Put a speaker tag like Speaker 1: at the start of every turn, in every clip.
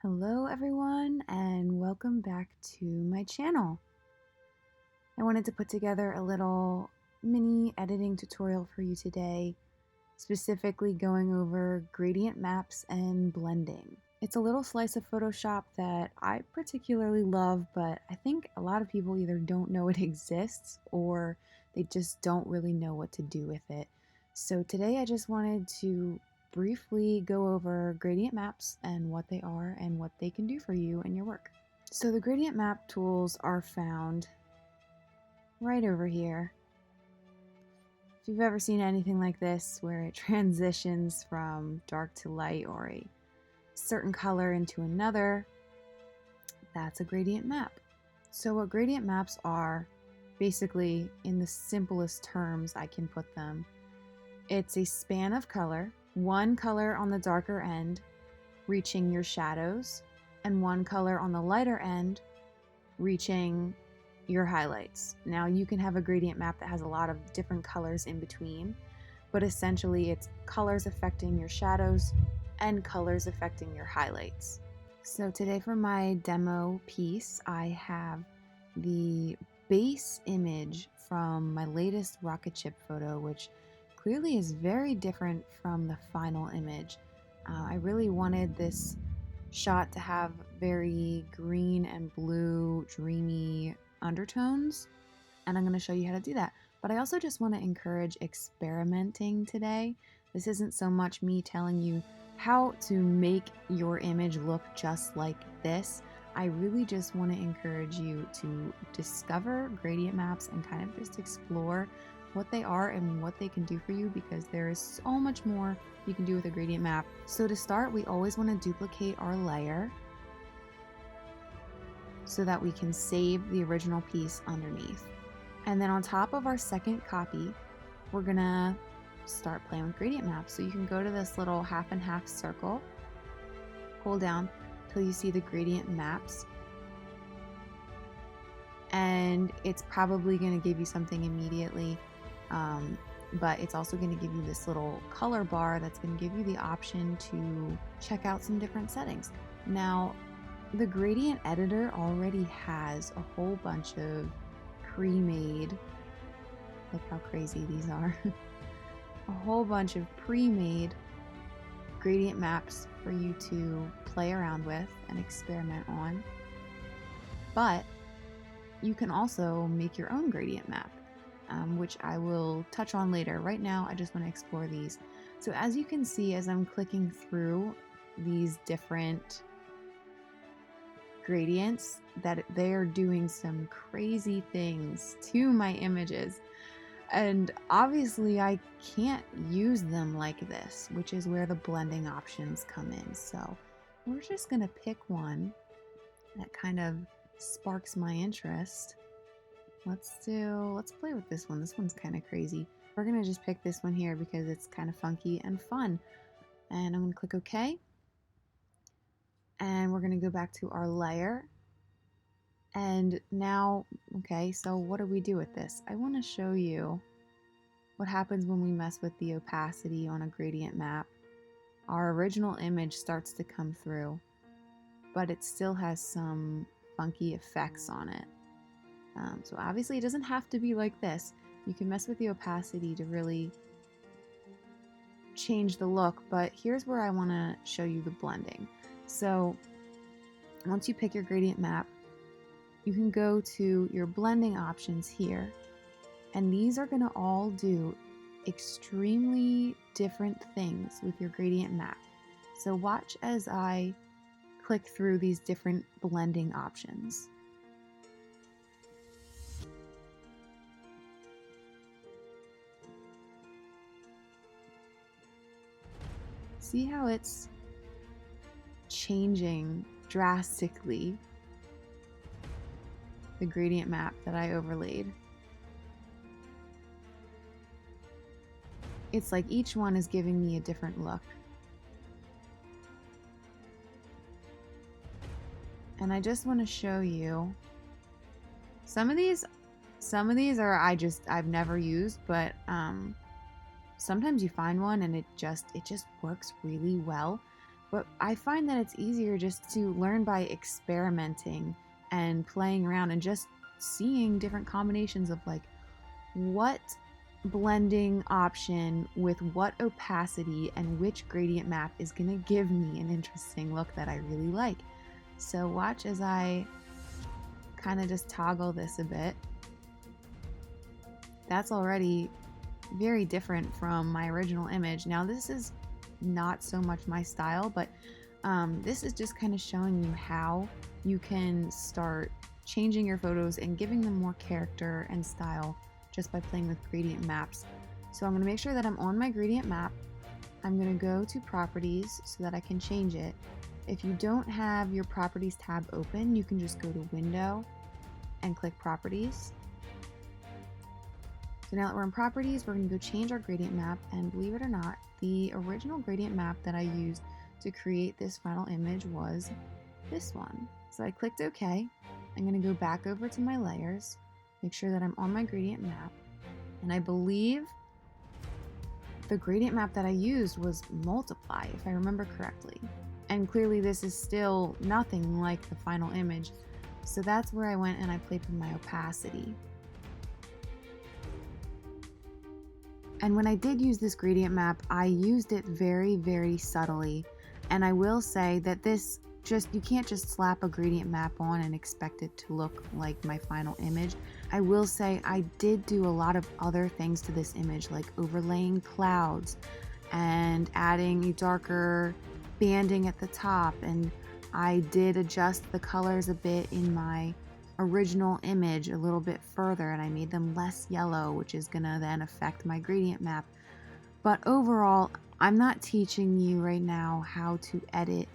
Speaker 1: Hello everyone and welcome back to my channel. I wanted to put together a little mini editing tutorial for you today, specifically going over gradient maps and blending. It's a little slice of Photoshop that I particularly love, but I think a lot of people either don't know it exists or they just don't really know what to do with it. So today I just wanted to briefly go over gradient maps and what they are and what they can do for you and your work. So the gradient map tools are found right over here. If you've ever seen anything like this where it transitions from dark to light or a certain color into another, that's a gradient map. So what gradient maps are, basically in the simplest terms I can put them, it's a span of color, one color on the darker end reaching your shadows, and one color on the lighter end reaching your highlights. Now you can have a gradient map that has a lot of different colors in between, but essentially it's colors affecting your shadows and colors affecting your highlights. So today for my demo piece, I have the base image from my latest rocket ship photo, which clearly is very different from the final image. I really wanted this shot to have very green and blue, dreamy undertones, and I'm going to show you how to do that. But I also just want to encourage experimenting today. This isn't so much me telling you how to make your image look just like this. I really just want to encourage you to discover gradient maps and kind of just explore what they are and what they can do for you, because there is so much more you can do with a gradient map. So to start, we always want to duplicate our layer so that we can save the original piece underneath. And then on top of our second copy, we're gonna start playing with gradient maps. So you can go to this little half and half circle, hold down till you see the gradient maps, and it's probably gonna give you something immediately, but it's also gonna give you this little color bar that's gonna give you the option to check out some different settings. Now, the gradient editor already has a whole bunch of pre-made, look how crazy these are, a whole bunch of pre-made gradient maps for you to play around with and experiment on. But you can also make your own gradient map, which I will touch on later. Right now, I just want to explore these. So as you can see, as I'm clicking through these different gradients, that they are doing some crazy things to my images. And obviously I can't use them like this, which is where the blending options come in. So we're just gonna pick one that kind of sparks my interest. Let's play with this one. This one's kind of crazy. We're gonna just pick this one here because it's kind of funky and fun. And I'm gonna click OK. And we're gonna go back to our layer. And now, okay, so what do we do with this? I want to show you what happens when we mess with the opacity on a gradient map. Our original image starts to come through, but it still has some funky effects on it. So obviously it doesn't have to be like this. You can mess with the opacity to really change the look, but here's where I want to show you the blending. So once you pick your gradient map, you can go to your blending options here, and these are going to all do extremely different things with your gradient map. So watch as I click through these different blending options. See how it's changing drastically the gradient map that I overlaid. It's like each one is giving me a different look. And I just want to show you some of these are I've never used, but sometimes you find one and it just works really well. But I find that it's easier just to learn by experimenting and playing around and just seeing different combinations of like what blending option with what opacity and which gradient map is going to give me an interesting look that I really like. So watch as I kind of just toggle this a bit. That's already very different from my original image. Now this is not so much my style, but this is just kind of showing you how you can start changing your photos and giving them more character and style just by playing with gradient maps. So I'm going to make sure that I'm on my gradient map. I'm going to go to properties so that I can change it. If you don't have your properties tab open, you can just go to window and click properties. So now that we're in properties, we're going to go change our gradient map, and believe it or not, the original gradient map that I used to create this final image was this one. So I clicked OK. I'm going to go back over to my layers, make sure that I'm on my gradient map, and I believe the gradient map that I used was multiply, if I remember correctly. And clearly this is still nothing like the final image. So that's where I went and I played with my opacity. And when I did use this gradient map, I used it very, very subtly. And I will say that this you can't just slap a gradient map on and expect it to look like my final image. I will say I did do a lot of other things to this image, like overlaying clouds and adding a darker banding at the top, and I did adjust the colors a bit in my original image a little bit further, and I made them less yellow, which is gonna then affect my gradient map. But overall, I'm not teaching you right now how to edit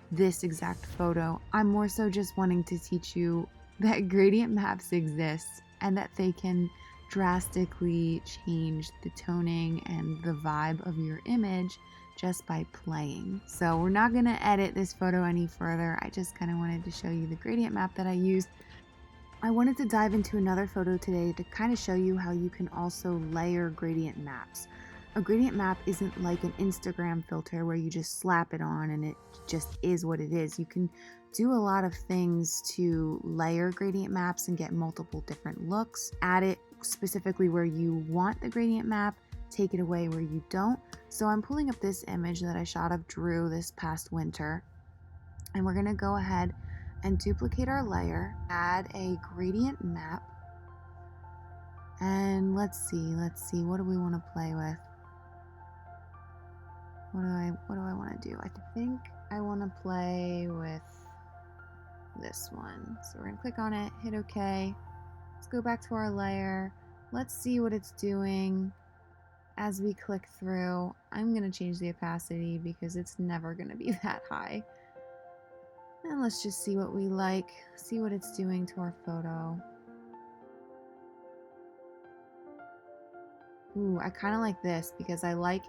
Speaker 1: this exact photo. I'm more so just wanting to teach you that gradient maps exist and that they can drastically change the toning and the vibe of your image just by playing. So we're not going to edit this photo any further. I just kind of wanted to show you the gradient map that I used. I wanted to dive into another photo today to kind of show you how you can also layer gradient maps. A gradient map isn't like an Instagram filter where you just slap it on and it just is what it is. You can do a lot of things to layer gradient maps and get multiple different looks. Add it specifically where you want the gradient map, take it away where you don't. So I'm pulling up this image that I shot of Drew this past winter, and we're gonna go ahead and duplicate our layer, add a gradient map, and let's see, what do we want to play with? What do I want to do? I think I want to play with this one. So we're going to click on it, hit OK. Let's go back to our layer. Let's see what it's doing as we click through. I'm going to change the opacity because it's never going to be that high. And let's just see what we like, see what it's doing to our photo. Ooh, I kind of like this because I like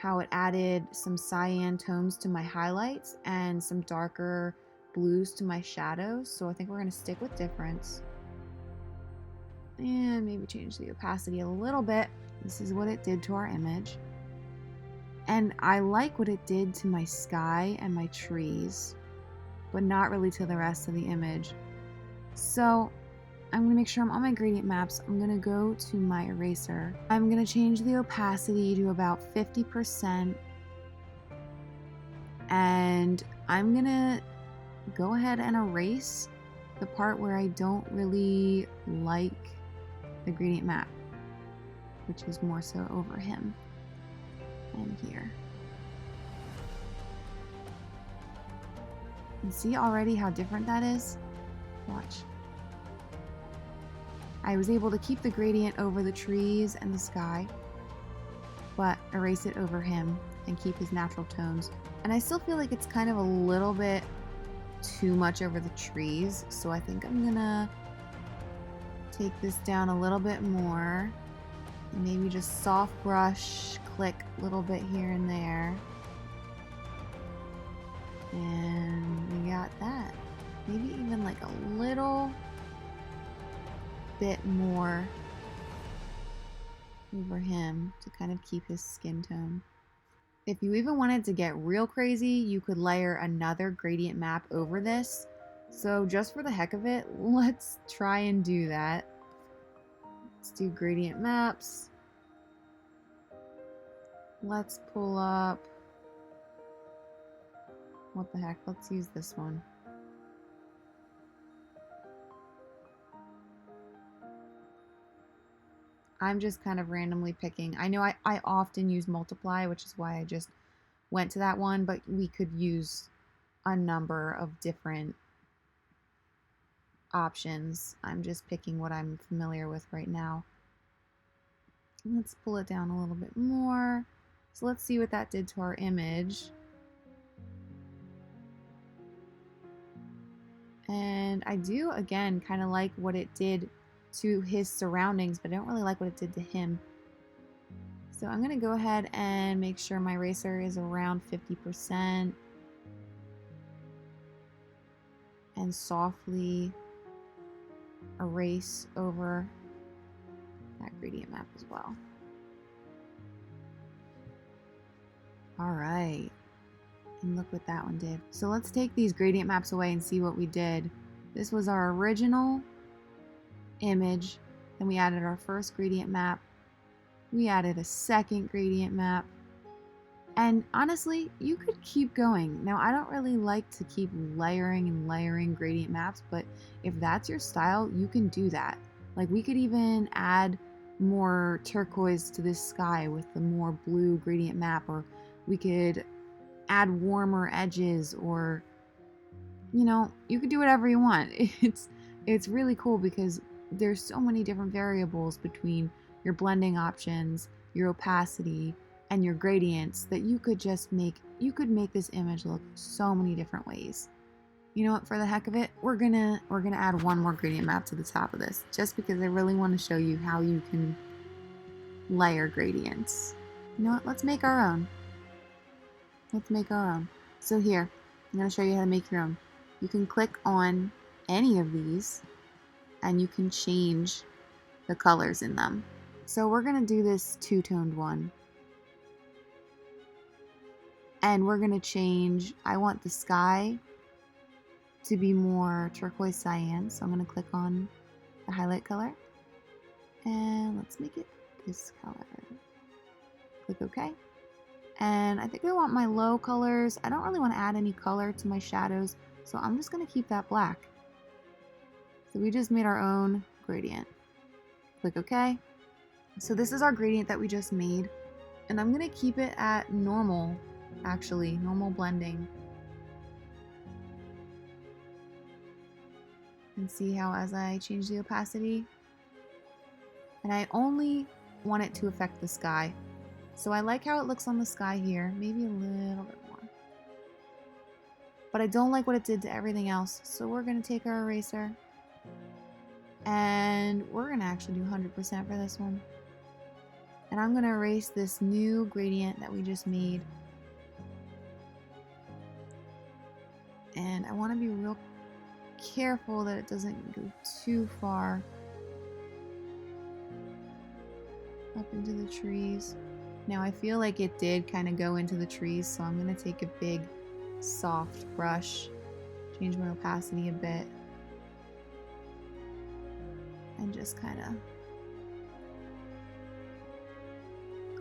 Speaker 1: how it added some cyan tones to my highlights and some darker blues to my shadows. So I think we're going to stick with difference. And maybe change the opacity a little bit. This is what it did to our image. And I like what it did to my sky and my trees, but not really to the rest of the image. So I'm going to make sure I'm on my gradient maps. I'm going to go to my eraser. I'm going to change the opacity to about 50%. And I'm going to go ahead and erase the part where I don't really like the gradient map, which is more so over him and here. And see already how different that is? Watch. I was able to keep the gradient over the trees and the sky, but erase it over him and keep his natural tones. And I still feel like it's kind of a little bit too much over the trees, so I think I'm gonna take this down a little bit more and maybe just soft brush, click a little bit here and there. And we got that. Maybe even like a little bit more over him to kind of keep his skin tone. If you even wanted to get real crazy, you could layer another gradient map over this. So just for the heck of it, let's try and do that. Let's do gradient maps. Let's pull up, what the heck, let's use this one. I'm just kind of randomly picking. I know I often use multiply, which is why I just went to that one, but we could use a number of different options. I'm just picking what I'm familiar with right now. Let's pull it down a little bit more. So let's see what that did to our image. And I do, again, kind of like what it did to his surroundings, but I don't really like what it did to him. So I'm going to go ahead and make sure my eraser is around 50% and softly erase over that gradient map as well. All right, and look what that one did. So let's take these gradient maps away and see what we did. This was our original image, then we added our first gradient map, we added a second gradient map, and honestly, you could keep going. Now, I don't really like to keep layering and layering gradient maps, but if that's your style, you can do that. Like, we could even add more turquoise to this sky with the more blue gradient map, or we could add warmer edges, or, you know, you could do whatever you want. It's really cool because there's so many different variables between your blending options, your opacity, and your gradients that you could just make this image look so many different ways. You know what, for the heck of it, we're gonna add one more gradient map to the top of this, just because I really want to show you how you can layer gradients. You know what, let's make our own. Let's make our own. So here, I'm gonna show you how to make your own. You can click on any of these and you can change the colors in them. So we're gonna do this two-toned one. And we're gonna change, I want the sky to be more turquoise cyan. So I'm gonna click on the highlight color. And let's make it this color. Click OK. And I think I want my low colors. I don't really want to add any color to my shadows, so I'm just gonna keep that black. So we just made our own gradient. Click OK. So this is our gradient that we just made. And I'm gonna keep it at normal, actually, normal blending. And see how as I change the opacity, and I only want it to affect the sky. So I like how it looks on the sky here, maybe a little bit more. But I don't like what it did to everything else. So we're gonna take our eraser and we're gonna actually do 100% for this one. And I'm gonna erase this new gradient that we just made. And I wanna be real careful that it doesn't go too far up into the trees. Now I feel like it did kind of go into the trees, so I'm going to take a big soft brush, change my opacity a bit, and just kind of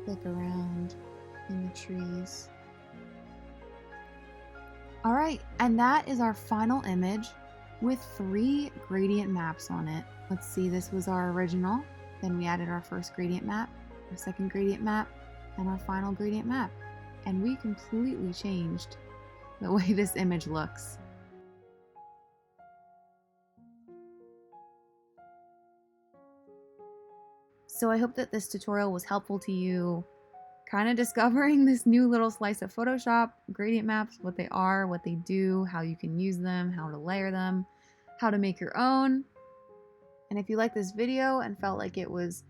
Speaker 1: click around in the trees. Alright, and that is our final image with 3 gradient maps on it. Let's see, this was our original, then we added our first gradient map, our second gradient map, and our final gradient map. And we completely changed the way this image looks. So I hope that this tutorial was helpful to you, kind of discovering this new little slice of Photoshop, gradient maps, what they are, what they do, how you can use them, how to layer them, how to make your own. And if you liked this video and felt like it was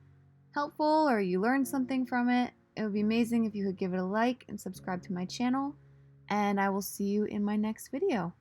Speaker 1: helpful or you learned something from it, it would be amazing if you could give it a like and subscribe to my channel. And I will see you in my next video.